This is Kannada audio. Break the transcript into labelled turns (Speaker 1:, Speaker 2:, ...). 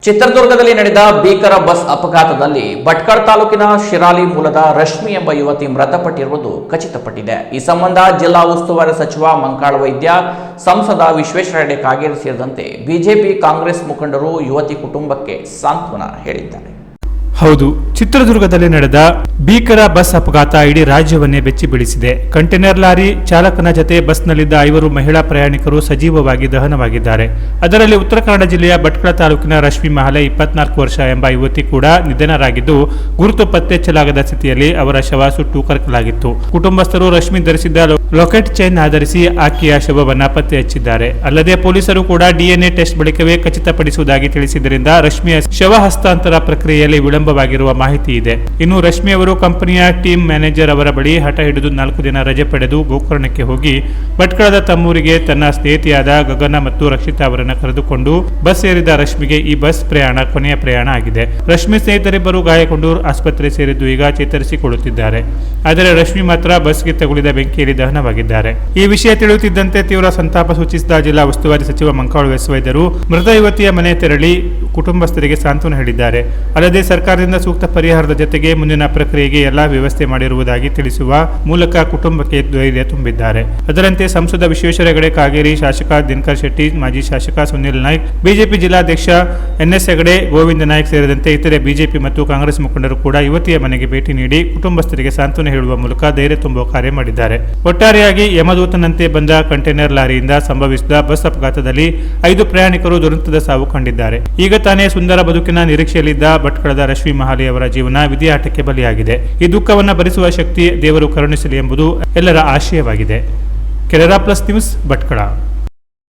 Speaker 1: ಚಿತ್ರದುರ್ಗದಲ್ಲಿ ನಡೆದ ಭೀಕರ ಬಸ್ ಅಪಘಾತದಲ್ಲಿ ಭಟ್ಕಳ ತಾಲೂಕಿನ ಶಿರಾಲಿ ಮೂಲದ ರಶ್ಮಿ ಎಂಬ ಯುವತಿ ಮೃತಪಟ್ಟಿರುವುದು ಖಚಿತಪಟ್ಟಿದೆ. ಈ ಸಂಬಂಧ ಜಿಲ್ಲಾ ಉಸ್ತುವಾರಿ ಸಚಿವ ಮಂಕಾಳ ವೈದ್ಯ, ಸಂಸದ ವಿಶ್ವೇಶ್ವರ ಹೆಗಡೆ ಕಾಗೇರಿ ಸೇರಿದಂತೆ ಬಿಜೆಪಿ, ಕಾಂಗ್ರೆಸ್ ಮುಖಂಡರು ಯುವತಿ ಕುಟುಂಬಕ್ಕೆ ಸಾಂತ್ವನ ಹೇಳಿದ್ದಾರೆ.
Speaker 2: ಹೌದು, ಚಿತ್ರದುರ್ಗದಲ್ಲಿ ನಡೆದ ಭೀಕರ ಬಸ್ ಅಪಘಾತ ಇಡೀ ರಾಜ್ಯವನ್ನೇ ಬೆಚ್ಚಿ ಬೀಳಿಸಿದೆ. ಕಂಟೈನರ್ ಲಾರಿ ಚಾಲಕನ ಜತೆ ಬಸ್ನಲ್ಲಿದ್ದ 5 ಮಹಿಳಾ ಪ್ರಯಾಣಿಕರು ಸಜೀವವಾಗಿ ದಹನವಾಗಿದ್ದಾರೆ. ಅದರಲ್ಲಿ ಉತ್ತರ ಕನ್ನಡ ಜಿಲ್ಲೆಯ ಭಟ್ಕಳ ತಾಲೂಕಿನ ರಶ್ಮಿ ಮಹಲೆ 24 ವರ್ಷ ಎಂಬ ಯುವತಿ ಕೂಡ ನಿಧನರಾಗಿದ್ದು, ಗುರುತು ಪತ್ತೆಹಚ್ಚಲಾಗದ ಸ್ಥಿತಿಯಲ್ಲಿ ಅವರ ಶವ ಸುಟ್ಟು ಕರಕಲಾಗಿತ್ತು. ಕುಟುಂಬಸ್ಥರು ರಶ್ಮಿ ಧರಿಸಿದ್ದ ಲಾಕೆಟ್ ಚೈನ್ ಆಧರಿಸಿ ಆಕೆಯ ಶವವನ್ನು ಪತ್ತೆ ಹಚ್ಚಿದ್ದಾರೆ. ಅಲ್ಲದೆ ಪೊಲೀಸರು ಕೂಡ DNA ಟೆಸ್ಟ್ ಬಳಿಕವೇ ಖಚಿತಪಡಿಸುವುದಾಗಿ ತಿಳಿಸಿದ್ದರಿಂದ ರಶ್ಮಿಯ ಶವ ಹಸ್ತಾಂತರ ಪ್ರಕ್ರಿಯೆಯಲ್ಲಿ ವಿಳಂಬವಾಗಿರುವ ಮಾಹಿತಿ ಇದೆ. ಇನ್ನು ರಶ್ಮಿ ಅವರು ಕಂಪನಿಯ ಟೀಮ್ ಮ್ಯಾನೇಜರ್ ಅವರ ಬಳಿ ಹಠ ಹಿಡಿದು 4 ದಿನ ರಜೆ ಪಡೆದು ಗೋಕರ್ಣಕ್ಕೆ ಹೋಗಿ ಭಟ್ಕಳದ ತಮ್ಮೂರಿಗೆ ತನ್ನ ಸ್ನೇಹಿತೆಯಾದ ಗಗನ ಮತ್ತು ರಕ್ಷಿತಾ ಅವರನ್ನು ಕರೆದುಕೊಂಡು ಬಸ್ ಸೇರಿದ ರಶ್ಮಿಗೆ ಈ ಬಸ್ ಪ್ರಯಾಣ ಕೊನೆಯ ಪ್ರಯಾಣ ಆಗಿದೆ. ರಶ್ಮಿ ಸ್ನೇಹಿತರಿಬ್ಬರು ಗಾಯಗೊಂಡು ಆಸ್ಪತ್ರೆ ಸೇರಿದ್ದು ಈಗ ಚೇತರಿಸಿಕೊಳ್ಳುತ್ತಿದ್ದಾರೆ. ಆದರೆ ರಶ್ಮಿ ಮಾತ್ರ ಬಸ್ಗೆ ತಗುಲಿದ ಬೆಂಕಿಯಲ್ಲಿ ದಹನವಾಗಿದ್ದಾರೆ. ಈ ವಿಷಯ ತಿಳಿಯುತ್ತಿದ್ದಂತೆ ತೀವ್ರ ಸಂತಾಪ ಸೂಚಿಸಿದ ಜಿಲ್ಲಾ ಉಸ್ತುವಾರಿ ಸಚಿವ ಮಂಕಾಳ ವೈದ್ಯರು ಮೃತ ಯುವತಿಯ ಮನೆ ತೆರಳಿ ಕುಟುಂಬಸ್ಥರಿಗೆ ಸಾಂತ್ವನ ಹೇಳಿದ್ದಾರೆ. ಅಲ್ಲದೆ ಸರ್ಕಾರದಿಂದ ಸೂಕ್ತ ಪರಿಹಾರದ ಜೊತೆಗೆ ಮುಂದಿನ ಪ್ರಕ್ರಿಯೆಗೆ ಎಲ್ಲಾ ವ್ಯವಸ್ಥೆ ಮಾಡಿರುವುದಾಗಿ ತಿಳಿಸುವ ಮೂಲಕ ಕುಟುಂಬಕ್ಕೆ ಧೈರ್ಯ ತುಂಬಿದ್ದಾರೆ. ಅದರಂತೆ ಸಂಸದ ವಿಶ್ವೇಶ್ವರ ಹೆಗಡೆ ಕಾಗೇರಿ, ಶಾಸಕ ದಿನಕರ್ ಶೆಟ್ಟಿ, ಮಾಜಿ ಶಾಸಕ ಸುನಿಲ್ ನಾಯ್ಕ್, ಬಿಜೆಪಿ ಜಿಲ್ಲಾಧ್ಯಕ್ಷ NS ಹೆಗಡೆ, ಗೋವಿಂದ ನಾಯ್ಕ್ ಸೇರಿದಂತೆ ಇತರೆ ಬಿಜೆಪಿ ಮತ್ತು ಕಾಂಗ್ರೆಸ್ ಮುಖಂಡರು ಕೂಡ ಯುವತಿಯ ಮನೆಗೆ ಭೇಟಿ ನೀಡಿ ಕುಟುಂಬಸ್ಥರಿಗೆ ಸಾಂತ್ವನ ಹೇಳುವ ಮೂಲಕ ಧೈರ್ಯ ತುಂಬುವ ಕಾರ್ಯ ಮಾಡಿದ್ದಾರೆ. ಒಟ್ಟಾರೆಯಾಗಿ ಯಮದೂತನಂತೆ ಬಂದ ಕಂಟೈನರ್ ಲಾರಿಯಿಂದ ಸಂಭವಿಸಿದ ಬಸ್ ಅಪಘಾತದಲ್ಲಿ 5 ಪ್ರಯಾಣಿಕರು ದುರಂತದ ಸಾವು ಕಂಡಿದ್ದಾರೆ. ಈಗ ತಾನೇ ಸುಂದರ ಬದುಕಿನ ನಿರೀಕ್ಷೆಯಲ್ಲಿದ್ದ ಭಟ್ಕಳದ ರಶ್ಮಿ ಮಹಲೆ ಅವರ ಜೀವನ ವಿಧಿಯಾಟಕ್ಕೆ ಬಲಿಯಾಗಿದೆ. ಈ ದುಃಖವನ್ನು ಭರಿಸುವ ಶಕ್ತಿ ದೇವರು ಕರುಣಿಸಲಿ ಎಂಬುದು ಎಲ್ಲರ ಆಶಯವಾಗಿದೆ. Canara plus news, Bhatkal.